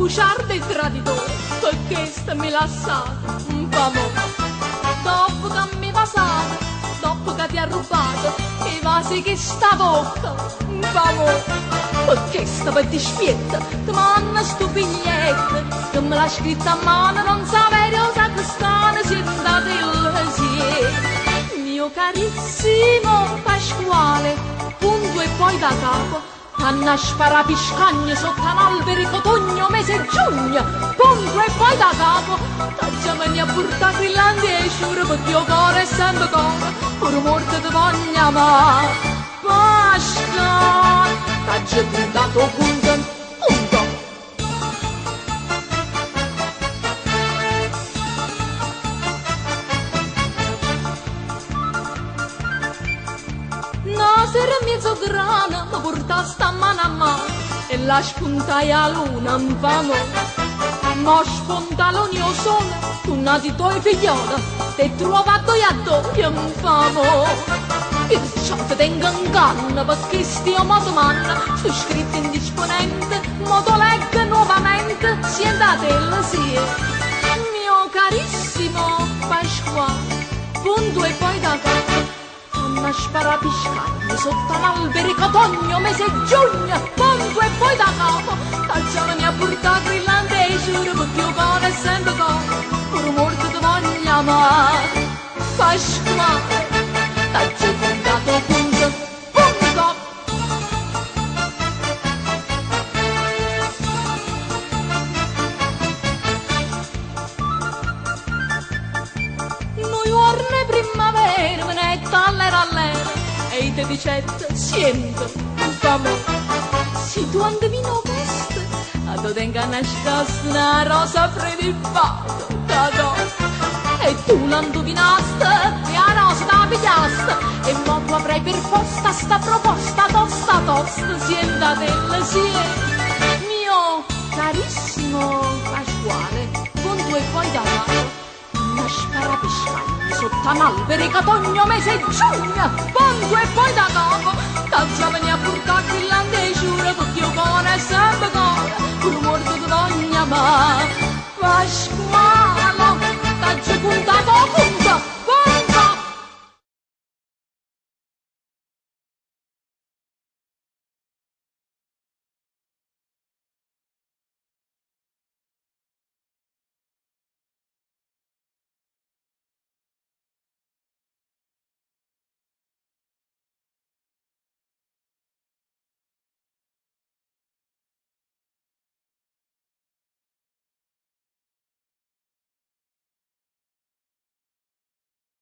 bugiardo e traditore, perché sta mi lasciato un favore. Dopo che mi passato, dopo che ti ha rubato i vasi che sta bocca, un favore. Perché sta per dispietta, ti manna sto biglietto, che me l'ha scritto a mano, non sapere cosa quest'anno si è andato il sì. Mio carissimo Pasquale, punto e poi da capo, Anna spara piscagna sotto un albero cotogno mese giugno, punto e poi da capo, taggiamani a portare grillanti e sciuro perché io cuore è sempre cuore, pure morte ti voglio ma Pasquale, taggia puntato punto, punto. Una sera mezzo grana mi portaste a mano e la spuntai a luna un famo. Ma spontaloni o sole, tu nati tuoi figliola, ti trovato io a doppia un famo. Io ciò ti tengo in canna perché stia moto manna, sto scritto indisponente, moto leggo nuovamente, si è andata il sì. Mio carissimo Pasquale, punto e poi da capo, Anna spara piscagni sotto un albero cotogno mese giugno, punto e poi da capo, taggiavani a portare grillante e giuro perché io cuore è sempre cuore, pure morto ti voglio amare. Pasquale, taggio puntato punto, punto. Noi orne primavera, venetta all'era all'era, e te dicette siempre un favore. Si tu andavino questo, a te tenga nascosta una rosa predifatta, e tu l'indovinaste e la rosa la pigliaste e mo tu avrai per posta sta proposta tosta tosta si è andata il sì. Mio carissimo Pasquale, punto e poi da lato, una sparapiscagna sotto un albero cotogno mese giugno, punto e poi da capo, taggiavani a portare grillante e giuro perché io cuore è sempre cuore, pure morto ti voglio amare.